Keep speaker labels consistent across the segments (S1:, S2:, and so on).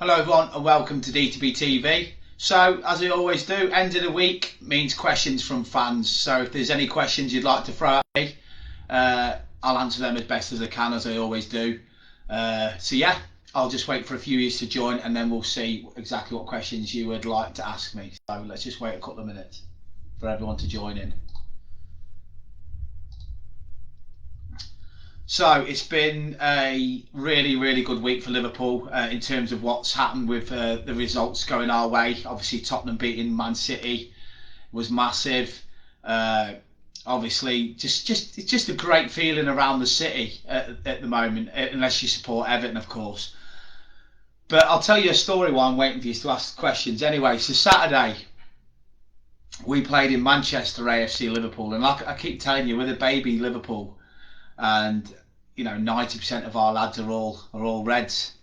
S1: Hello everyone and welcome to DTBTV. So as I always do, end of the week means questions from fans. So if there's any questions you'd like to throw at me, I'll answer them as best as I can, as I always do. So yeah, I'll just wait for a few of you to join and then we'll see exactly what questions you would like to ask me. So let's just wait a couple of minutes for everyone to join in. So it's been a really good week for Liverpool in terms of what's happened with the results going our way. Obviously Tottenham beating Man City was massive. Obviously it's just a great feeling around the city at the moment, unless you support Everton of course. But I'll tell you a story while I'm waiting for you to ask questions. Anyway, so Saturday we played in Manchester, AFC Liverpool, and like I keep telling you, we're the baby Liverpool, and you know 90% of our lads are all Reds,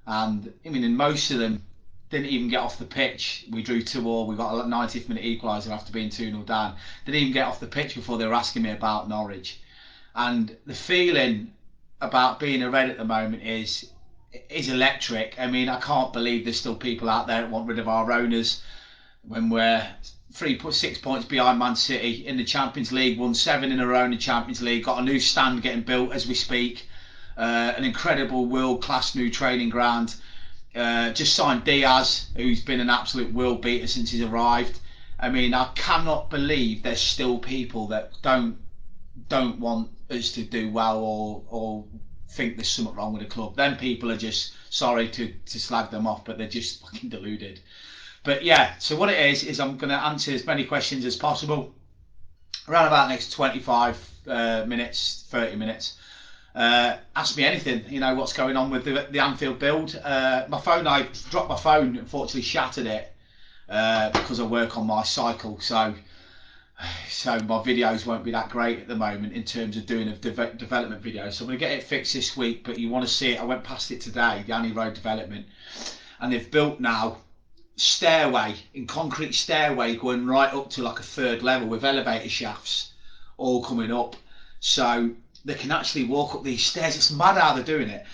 S1: and I mean, and most of them didn't even get off the pitch. We drew 2-2. We got a 90th minute equaliser after being 2-0 down. Didn't even get off the pitch before they were asking me about Norwich. And the feeling about being a Red at the moment is electric. I mean, I can't believe there's still people out there that want rid of our owners when we're 6 points behind Man City in the Champions League, won 7 in a row in the Champions League, got a new stand getting built as we speak, an incredible world-class new training ground, just signed Diaz, who's been an absolute world beater since he's arrived. I mean, I cannot believe there's still people that don't want us to do well or think there's something wrong with the club. Them people are just, sorry to slag them off, but they're just fucking deluded. But yeah, so what it is I'm going to answer as many questions as possible around about the next 25 minutes, 30 minutes. Ask me anything, you know, what's going on with the Anfield build. My phone, I dropped my phone, unfortunately shattered it because I work on my cycle, so my videos won't be that great at the moment in terms of doing a development video. So I'm going to get it fixed this week, but you want to see it, I went past it today, the Annie Road development, and they've built now concrete stairway going right up to like a 3rd level with elevator shafts all coming up, so they can actually walk up these stairs. It's mad how they're doing it.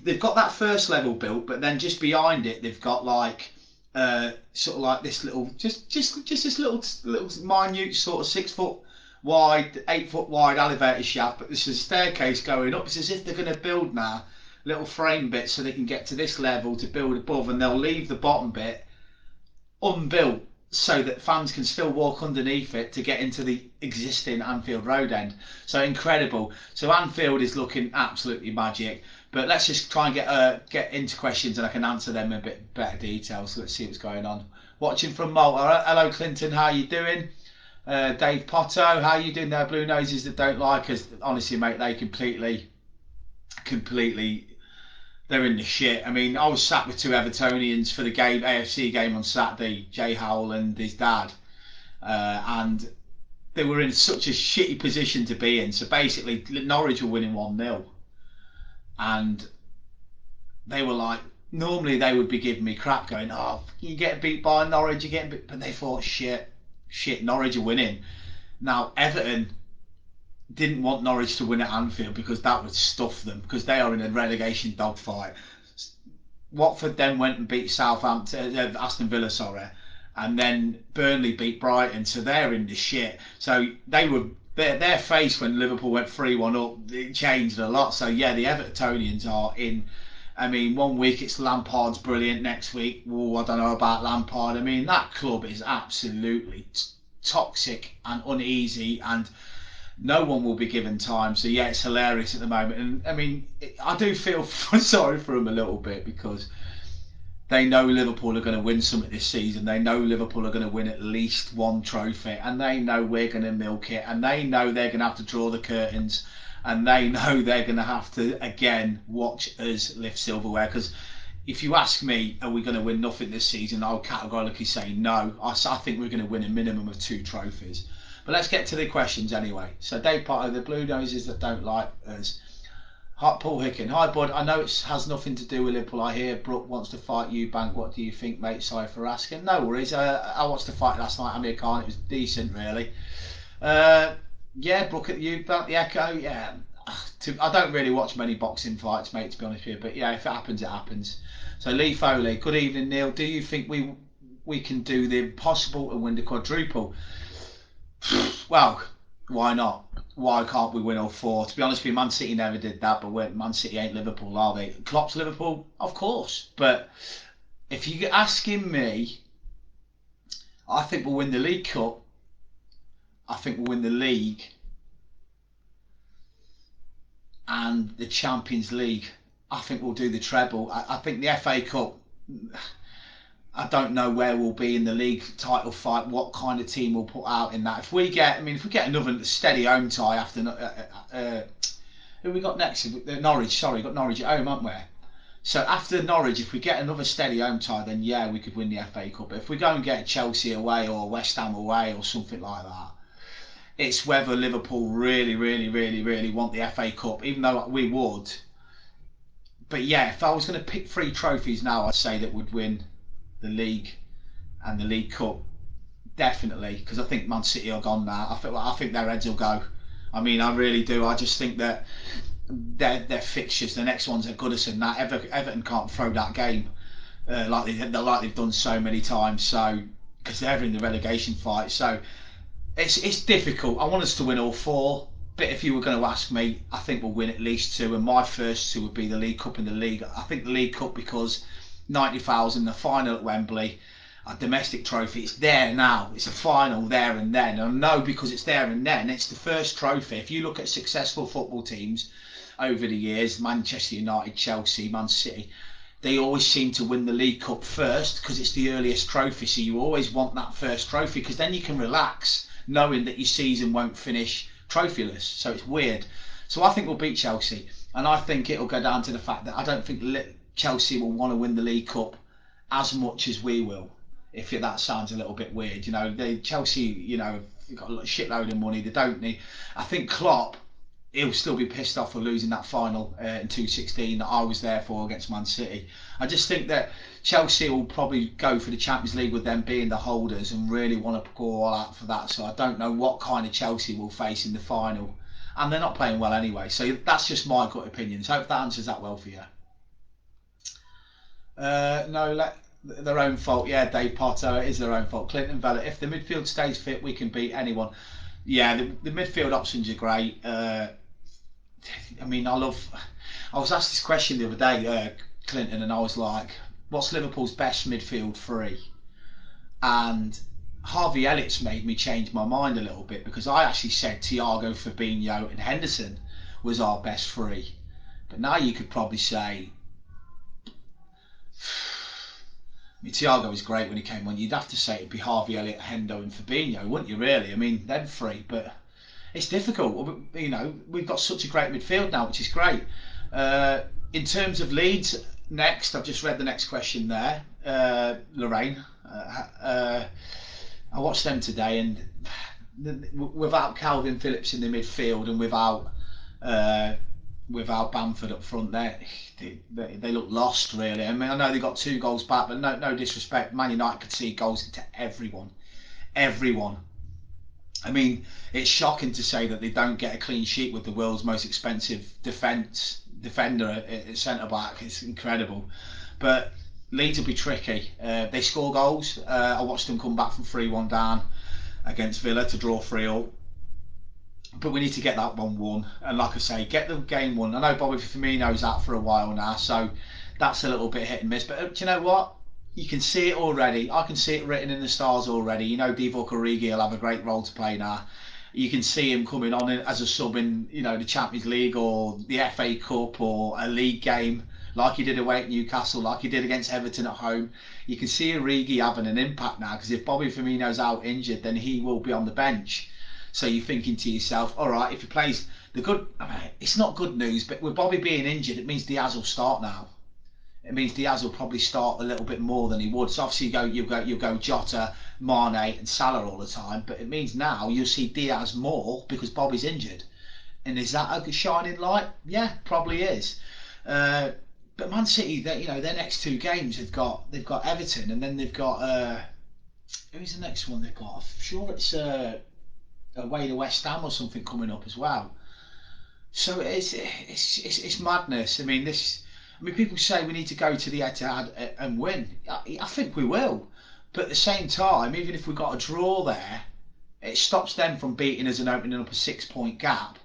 S1: They've got that 1st level built, but then just behind it they've got like sort of like this little just this little minute sort of 6 foot wide, 8 foot wide elevator shaft, but there's a staircase going up. It's as if they're going to build now little frame bits so they can get to this level to build above, and they'll leave the bottom bit unbuilt so that fans can still walk underneath it to get into the existing Anfield Road end. So incredible. So Anfield is looking absolutely magic. But let's just try and get into questions and I can answer them in a bit better detail. So let's see what's going on. Watching from Malta. Hello Clinton, how you doing? Dave Potto, how you doing there? Blue noses that don't like us. Honestly mate, they completely they're in the shit. I mean, I was sat with 2 Evertonians for the game, AFC game on Saturday, Jay Howell and his dad, and they were in such a shitty position to be in. So basically, Norwich were winning 1-0, and they were like, normally they would be giving me crap, going, "Oh, you get beat by Norwich, you're getting beat," but they thought, shit, Norwich are winning. Now Everton didn't want Norwich to win at Anfield because that would stuff them, because they are in a relegation dogfight. Watford then went and beat Aston Villa, and then Burnley beat Brighton, so they're in the shit. So they were their face when Liverpool went 3-1 up, it changed a lot. So yeah, the Evertonians are in. I mean, one week it's Lampard's brilliant, next week, I don't know about Lampard. I mean, that club is absolutely toxic and uneasy, and no one will be given time. So yeah, it's hilarious at the moment. And I mean, I do feel sorry for them a little bit, because they know Liverpool are going to win something this season. They know Liverpool are going to win at least 1 trophy, and they know we're going to milk it, and they know they're going to have to draw the curtains, and they know they're going to have to again watch us lift silverware. Because if you ask me, are we going to win nothing this season, I'll categorically say no. I think we're going to win a minimum of 2 trophies. But let's get to the questions anyway. So Dave Potter, the blue noses that don't like us. Paul Hicken, hi bud, I know it has nothing to do with Liverpool. I hear Brooke wants to fight you, Bank. What do you think, mate? Sorry for asking. No worries. I watched the fight last night, Amir Khan. It was decent, really. Yeah, Brooke at you, Bank, the Echo. Yeah, I don't really watch many boxing fights, mate, to be honest with you. But yeah, if it happens, it happens. So Lee Foley, good evening, Neil. Do you think we can do the impossible and win the quadruple? Well, why not? Why can't we win all four? To be honest with you, Man City never did that, but Man City ain't Liverpool, are they? Klopp's Liverpool, of course. But if you're asking me, I think we'll win the League Cup. I think we'll win the league and the Champions League. I think we'll do the treble. I think the FA Cup, I don't know where we'll be in the league title fight, what kind of team we'll put out in that. If we get another steady home tie after, who we got next? Norwich, sorry, got Norwich at home, haven't we? So after Norwich, if we get another steady home tie, then yeah, we could win the FA Cup. But if we go and get Chelsea away or West Ham away or something like that, it's whether Liverpool really, really, really, really want the FA Cup, even though we would. But yeah, if I was going to pick 3 trophies now, I'd say that we'd win the league and the League Cup, definitely, because I think Man City are gone now. I think their heads will go. I mean, I really do. I just think that their fixtures, the next ones are Goodison. That Everton can't throw that game like they've done so many times. So because they're in the relegation fight, so it's difficult. I want us to win all 4. But if you were going to ask me, I think we'll win at least 2, and my first 2 would be the League Cup and the League. I think the League Cup because 90,000, the final at Wembley, a domestic trophy, it's there now. It's a final there and then. And I know because it's there and then, it's the first trophy. If you look at successful football teams over the years, Manchester United, Chelsea, Man City, they always seem to win the League Cup first because it's the earliest trophy. So you always want that first trophy because then you can relax knowing that your season won't finish trophyless. So it's weird. So I think we'll beat Chelsea, and I think it'll go down to the fact that I don't think Chelsea will want to win the League Cup as much as we will. If that sounds a little bit weird, Chelsea, have got a shitload of money. They don't need. I think Klopp, he'll still be pissed off for losing that final in 2016 that I was there for against Man City. I just think that Chelsea will probably go for the Champions League with them being the holders and really want to go all out for that. So I don't know what kind of Chelsea we'll face in the final. And they're not playing well anyway. So that's just my gut opinion. So I hope that answers that well for you. No, their own fault. Yeah, Dave Potter, it is their own fault. Clinton Vella, if the midfield stays fit, we can beat anyone. Yeah, the midfield options are great. I was asked this question the other day, Clinton, and I was like, what's Liverpool's best midfield 3? And Harvey Elliott's made me change my mind a little bit because I actually said Thiago, Fabinho and Henderson was our best 3. But now you could probably say, Thiago was great when he came on. You'd have to say it'd be Harvey Elliott, Hendo and Fabinho, wouldn't you really? I mean, them 3, but it's difficult. We've got such a great midfield now, which is great. In terms of Leeds, next, I've just read the next question there. Lorraine, I watched them today, and without Calvin Phillips in the midfield and without Bamford up front, they look lost really. I mean, I know they got 2 goals back, but no disrespect, Man United could see goals into everyone. I mean, it's shocking to say that they don't get a clean sheet with the world's most expensive defender at centre back. It's incredible, but Leeds will be tricky. They score goals. I watched them come back from 3-1 down against Villa to draw 3-3. But we need to get that one won, and like I say, get the game won. I know Bobby Firmino's out for a while now, so that's a little bit hit and miss. But do you know what? You can see it already. I can see it written in the stars already. Divock Origi will have a great role to play now. You can see him coming on as a sub in, the Champions League or the FA Cup or a league game, like he did away at Newcastle, like he did against Everton at home. You can see Origi having an impact now, because if Bobby Firmino's out injured, then he will be on the bench. So you're thinking to yourself, all right, if he plays it's not good news, but with Bobby being injured, it means Diaz will start now. It means Diaz will probably start a little bit more than he would. So obviously you'll go Jota, Mane and Salah all the time, but it means now you'll see Diaz more because Bobby's injured. And is that a shining light? Yeah, probably is. But Man City, their next 2 games they've got Everton, and then they've got who's the next one they've got? I'm sure it's away to West Ham or something coming up as well. So it's madness. I mean, this. I mean, people say we need to go to the Etihad and win. I think we will, but at the same time, even if we got a draw there, it stops them from beating us and opening up a 6 point gap.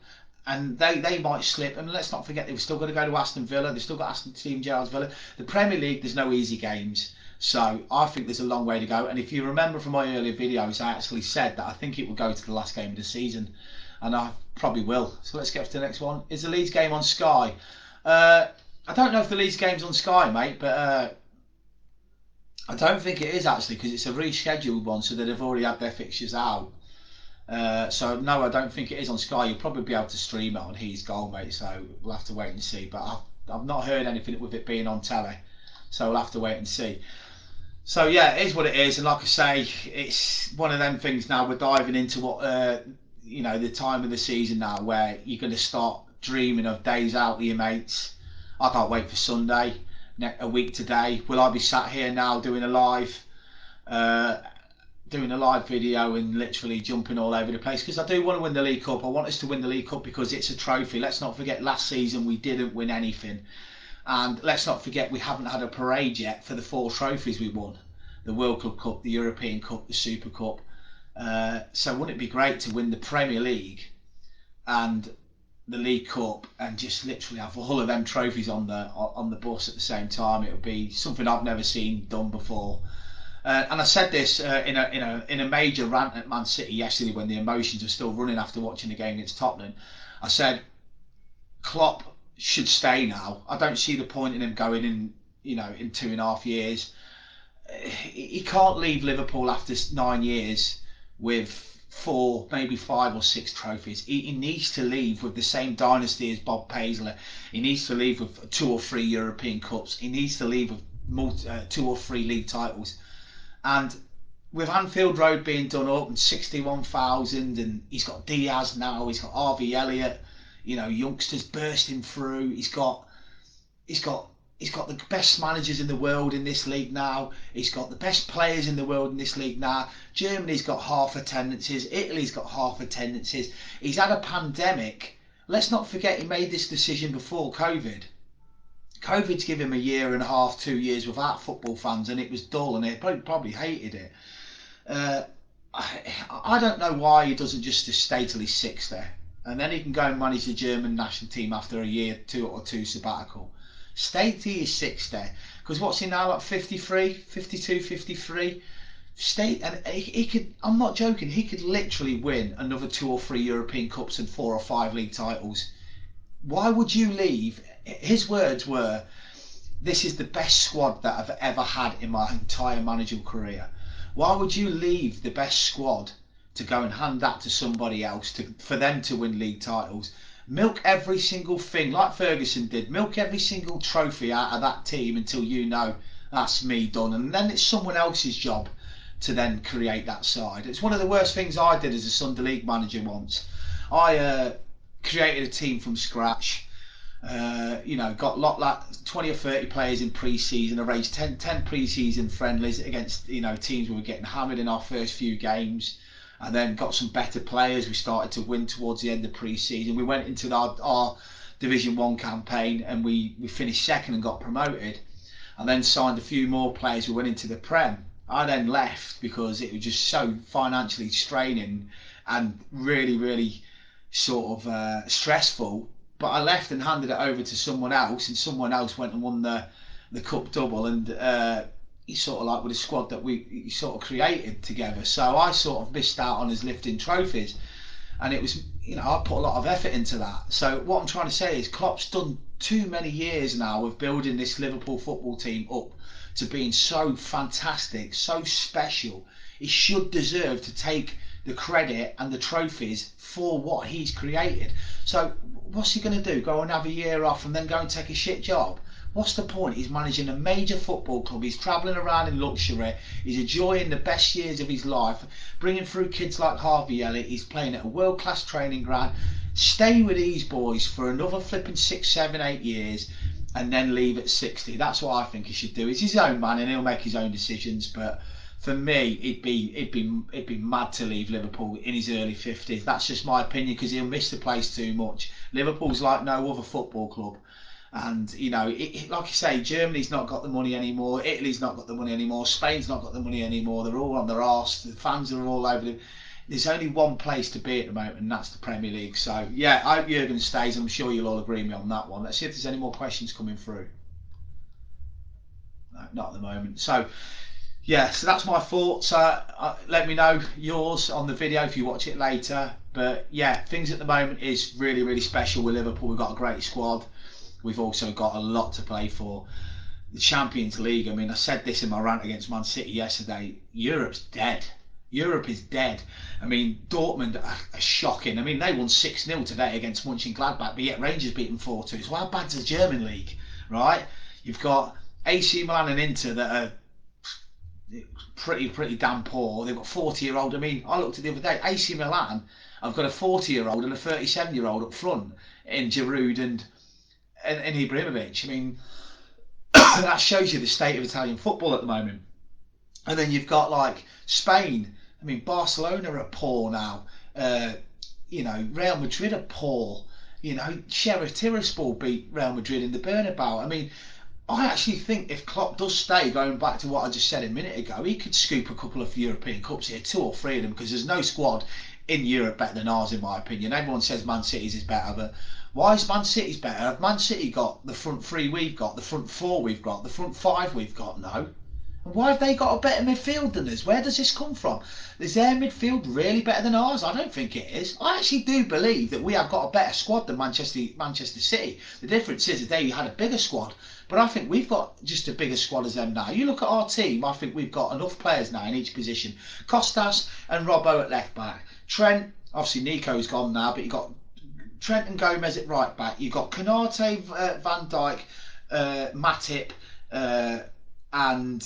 S1: And they might slip. And let's not forget they've still got to go to Aston Villa. They've still got Steven Gerrard's Villa. The Premier League, there's no easy games. So I think there's a long way to go. And if you remember from my earlier videos, I actually said that I think it will go to the last game of the season. And I probably will. So let's get to the next one. Is the Leeds game on Sky? I don't know if the Leeds game's on Sky, mate, but I don't think it is actually because it's a rescheduled one, so they've already had their fixtures out. So no, I don't think it is on Sky. You'll probably be able to stream it on He's Goal, mate. So we'll have to wait and see. But I've not heard anything with it being on telly, so we'll have to wait and see. So yeah, it is what it is, and like I say, it's one of them things now. We're diving into what the time of the season now, where you're going to start dreaming of days out with your mates. I can't wait for Sunday, a week today. Will I be sat here now doing a live? Doing a live video and literally jumping all over the place because I do want to win the League Cup. I want us to win the League Cup because it's a trophy. Let's not forget last season we didn't win anything, and let's not forget we haven't had a parade yet for the 4 trophies we won: the World Club Cup, the European Cup, the Super Cup. So wouldn't it be great to win the Premier League and the League Cup and just literally have all of them trophies on the bus at the same time? It would be something I've never seen done before. And I said this in a major rant at Man City yesterday when the emotions were still running after watching the game against Tottenham. I said Klopp should stay now. I don't see the point in him going in 2.5 years. He can't leave Liverpool after 9 years with 4, maybe 5 or 6 trophies. He needs to leave with the same dynasty as Bob Paisley. He needs to leave with 2 or 3 European Cups. He needs to leave with 2 or 3 league titles. And with Anfield Road being done up and 61,000, and he's got Diaz now, he's got Harvey Elliott, youngsters bursting through. He's got the best managers in the world in this league now. He's got the best players in the world in this league now. Germany's got half attendances. Italy's got half attendances. He's had a pandemic. Let's not forget he made this decision before COVID. COVID's given him 1.5 years, 2 years without football fans, and it was dull, and they probably hated it. I don't know why he doesn't just stay till he's 60, and then he can go and manage the German national team after a year, 2 sabbatical. Stay till he's 60, because what's he now, like 53, 52, 53? Stay, and he could. I'm not joking. He could literally win another 2 or 3 European Cups and 4 or 5 league titles. Why would you leave? His words were, "This is the best squad that I've ever had in my entire managerial career." Why would you leave the best squad to go and hand that to somebody else for them to win league titles? Milk every single thing like Ferguson did. Milk every single trophy out of that team until that's me done, and then it's someone else's job to then create that side. It's one of the worst things I did as a Sunday League manager once. I created a team from scratch. Got like 20 or 30 players in pre-season, arranged 10 pre-season friendlies against teams we were getting hammered in our first few games, and then got some better players. We started to win towards the end of pre-season. We went into our Division 1 campaign and we finished second and got promoted, and then signed a few more players. We went into the Prem. I then left because it was just so financially straining and really, really sort of stressful. But I left and handed it over to someone else, and someone else went and won the cup double, and he sort of like with a squad that we sort of created together. So I sort of missed out on us lifting trophies, and it was I put a lot of effort into that. So what I'm trying to say is Klopp's done too many years now of building this Liverpool football team up to being so fantastic, so special. He should deserve to take the credit and the trophies for what he's created. So what's he going to do? Go and have a year off and then go and take a shit job? What's the point? He's managing a major football club. He's travelling around in luxury. He's enjoying the best years of his life, bringing through kids like Harvey Elliott. He's playing at a world-class training ground. Stay with these boys for another flipping 6, 7, 8 years, and then leave at 60. That's what I think he should do. He's his own man and he'll make his own decisions. But for me, it'd be mad to leave Liverpool in his early 50s. That's just my opinion, because he'll miss the place too much. Liverpool's like no other football club. And you know, like you say, Germany's not got the money anymore. Italy's not got the money anymore. Spain's not got the money anymore. They're all on their arse. The fans are all over them. There's only one place to be at the moment, and that's the Premier League. So yeah, I hope Jurgen stays. I'm sure you'll all agree with me on that one. Let's see if there's any more questions coming through. No, not at the moment. So yeah, so that's my thoughts. Let me know yours on the video if you watch it later. But yeah, things at the moment is really, really special with Liverpool. We've got a great squad. We've also got a lot to play for. The Champions League, I mean, I said this in my rant against Man City yesterday, Europe's dead. Europe is dead. I mean, Dortmund are shocking. I mean, they won 6-0 today against Mönchengladbach, but yet Rangers beat them 4-2. So how bad's the German league, right? You've got AC Milan and Inter that are pretty damn poor. They've got 40-year-old. I mean, I looked at the other day, AC Milan, I've got a 40-year-old and a 37-year-old up front in Giroud and Ibrahimovic. I mean, that shows you the state of Italian football at the moment. And then you've got like Spain. I mean, Barcelona are poor now. You know, Real Madrid are poor. You know, Sheriff Tiraspol beat Real Madrid in the Bernabeu. I mean, I actually think if Klopp does stay, going back to what I just said a minute ago, he could scoop a couple of European Cups here, 2 or 3 of them, because there's no squad in Europe better than ours, in my opinion. Everyone says Man City's is better, but why is Man City's better? Have Man City got the front 3 we've got, the front 4 we've got, the front 5 we've got? No. And why have they got a better midfield than us? Where does this come from? Is their midfield really better than ours? I don't think it is. I actually do believe that we have got a better squad than Manchester City. The difference is that they had a bigger squad, but I think we've got just a bigger squad as them now. You look at our team, I think we've got enough players now in each position. Costas and Robbo at left back. Trent, obviously Nico's gone now, but you've got Trent and Gomez at right back. You've got Konate, Van Dijk, Matip, and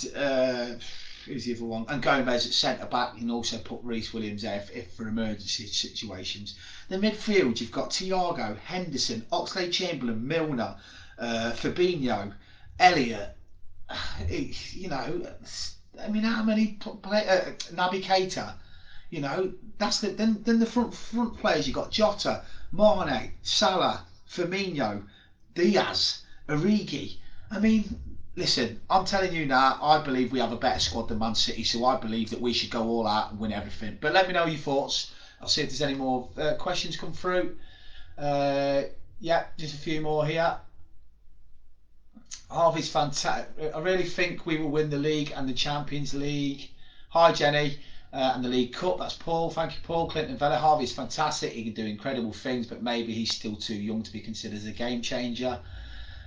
S1: who's the other one? And Gomez at centre back. You can also put Reece Williams there if for emergency situations. The midfield, you've got Thiago, Henderson, Oxlade-Chamberlain, Milner, Fabinho, Elliott. You know, I mean, how many Naby Keita? You know, that's then the front players. You've got Jota, Mane, Salah, Firmino, Diaz, Origi. I mean, listen, I'm telling you now, I believe we have a better squad than Man City, so I believe that we should go all out and win everything. But let me know your thoughts. I'll see if there's any more questions come through. Yeah, just a few more here. Harvey's fantastic. I really think we will win the league and the Champions League. Hi, Jenny. And the League Cup. That's Paul. Thank you, Paul. Clinton Vella. Harvey's fantastic. He can do incredible things, but maybe he's still too young to be considered as a game changer.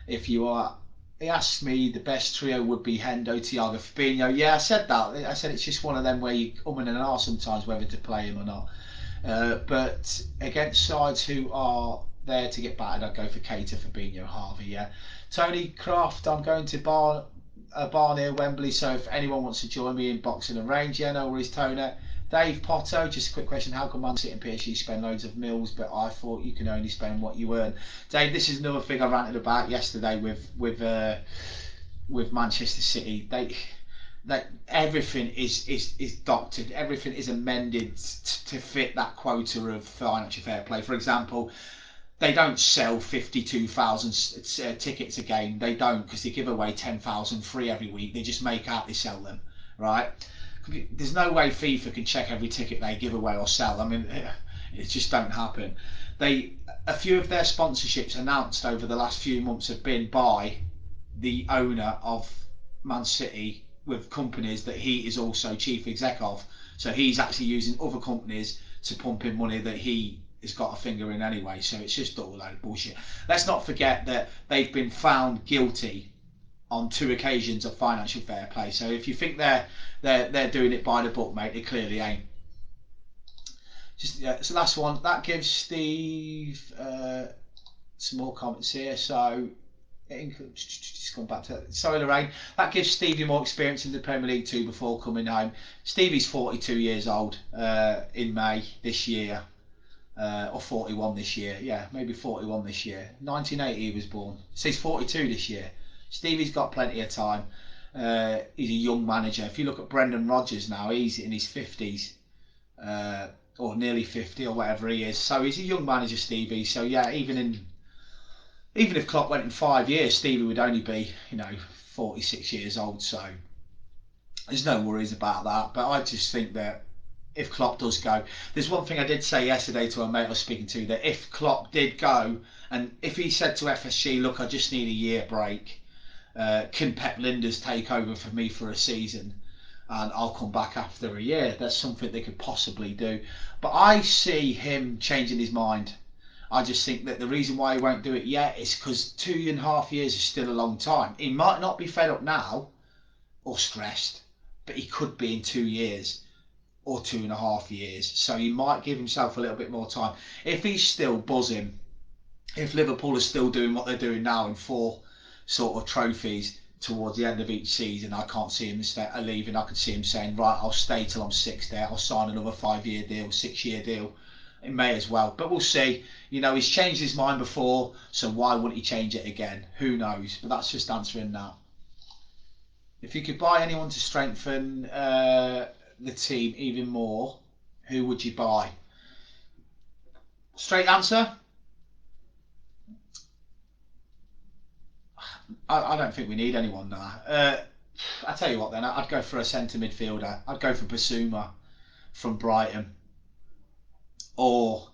S1: If you are... He asked me the best trio would be Hendo, Thiago, Fabinho. Yeah, I said that. I said it's just one of them where you and are sometimes whether to play him or not. But against sides who are there to get battered, I'd go for Keita, Fabinho, Harvey. Yeah. Tony Croft, I'm going to a bar near Wembley, so if anyone wants to join me in boxing and range, yeah, no worries, Tony. Dave Potto, just a quick question: how come Man City and PSG spend loads of mils, but I thought you can only spend what you earn? Dave, this is another thing I ranted about yesterday with Manchester City. They everything is doctored, everything is amended to fit that quota of financial fair play. For example, they don't sell 52,000 tickets a game. They don't, because they give away 10,000 free every week. They just make out they sell them, right? There's no way FIFA can check every ticket they give away or sell. I mean, it just don't happen. A few of their sponsorships announced over the last few months have been by the owner of Man City with companies that he is also chief exec of. So he's actually using other companies to pump in money that he has got a finger in anyway. So it's just all a load of bullshit. Let's not forget that they've been found guilty on 2 occasions of financial fair play. So if you think they're doing it by the book, mate, they clearly ain't. Just so last one, that gives Steve some more comments here. So just come back to sorry, Lorraine. That gives Stevie more experience in the Premier League too before coming home. Stevie's 42 years old in May this year, or 41 this year. Yeah, maybe 41 this year. 1980 he was born, so he's 42 this year. Stevie's got plenty of time. He's a young manager. If you look at Brendan Rodgers now, he's in his 50s. Or nearly 50 or whatever he is. So he's a young manager, Stevie. So yeah, even if Klopp went in 5 years, Stevie would only be 46 years old. So there's no worries about that. But I just think that if Klopp does go, there's one thing I did say yesterday to a mate I was speaking to, that if Klopp did go, and if he said to FSG, look, I just need a year break, can Pep Linders take over for me for a season? And I'll come back after a year. That's something they could possibly do. But I see him changing his mind. I just think that the reason why he won't do it yet is because 2.5 years is still a long time. He might not be fed up now or stressed, but he could be in 2 years or 2.5 years. So he might give himself a little bit more time. If he's still buzzing, if Liverpool are still doing what they're doing now in 4 sort of trophies towards the end of each season, I can't see him leaving. I could see him saying, right, I'll stay till I'm 60. I'll sign another 5-year deal, 6-year deal. It may as well, but we'll see. He's changed his mind before, so why wouldn't he change it again? Who knows? But that's just answering that. If you could buy anyone to strengthen the team even more, who would you buy? Straight answer? I don't think we need anyone now. I tell you what, then I'd go for a centre midfielder. I'd go for Basuma from Brighton, or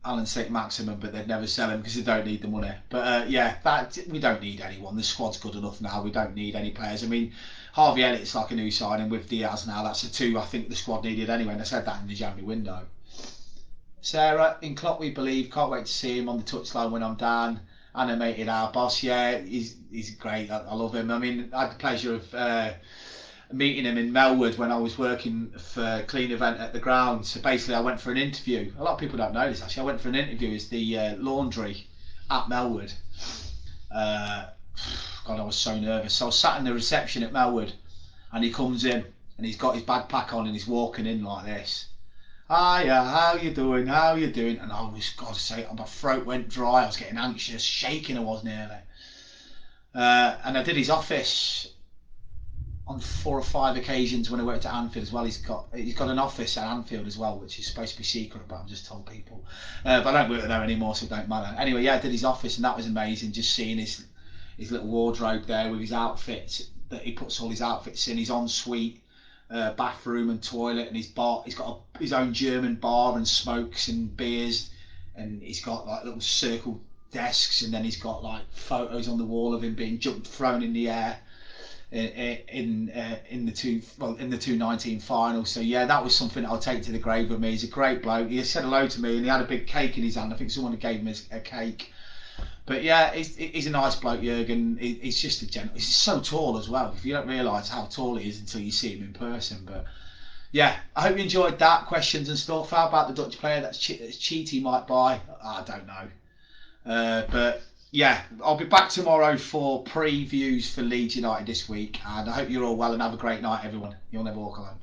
S1: Alan St Maximin, but they'd never sell him because they don't need the money. But we don't need anyone. The squad's good enough now. We don't need any players. I mean, Harvey Elliott's like a new signing with Diaz now. That's a 2 I think the squad needed anyway, and I said that in the January window. Sarah, in Klopp we believe. Can't wait to see him on the touchline when I'm down. Animated our boss. Yeah, he's great. I love him. I mean, I had the pleasure of meeting him in Melwood when I was working for Clean Event at the ground. So basically I went for an interview. A lot of people don't know this actually. I went for an interview as the laundry at Melwood. God, I was so nervous. So I was sat in the reception at Melwood, and he comes in and he's got his backpack on and he's walking in like this. Hiya, how you doing? How you doing? And I was, God's sake, my throat went dry. I was getting anxious, shaking. I was nearly. And I did his office on 4 or 5 occasions when I worked at Anfield as well. He's got an office at Anfield as well, which is supposed to be secret, but I've just told people. But I don't work there anymore, so it don't matter. Anyway, yeah, I did his office, and that was amazing. Just seeing his little wardrobe there with his outfits that he puts all his outfits in. His ensuite bathroom and toilet, and his bar. He's got his own German bar and smokes and beers, and he's got like little circle desks, and then he's got like photos on the wall of him being thrown in the air in the 2019 final. So yeah, that was something I'll take to the grave with me. He's a great bloke. He said hello to me, and he had a big cake in his hand. I think someone gave him a cake. But yeah, he's a nice bloke, Jurgen. He's just a gentle. He's so tall as well. If you don't realise how tall he is until you see him in person. But yeah, I hope you enjoyed that, questions and stuff. How about the Dutch player that's Cheaty might buy? I don't know. But yeah, I'll be back tomorrow for previews for Leeds United this week, and I hope you're all well and have a great night, everyone. You'll never walk alone.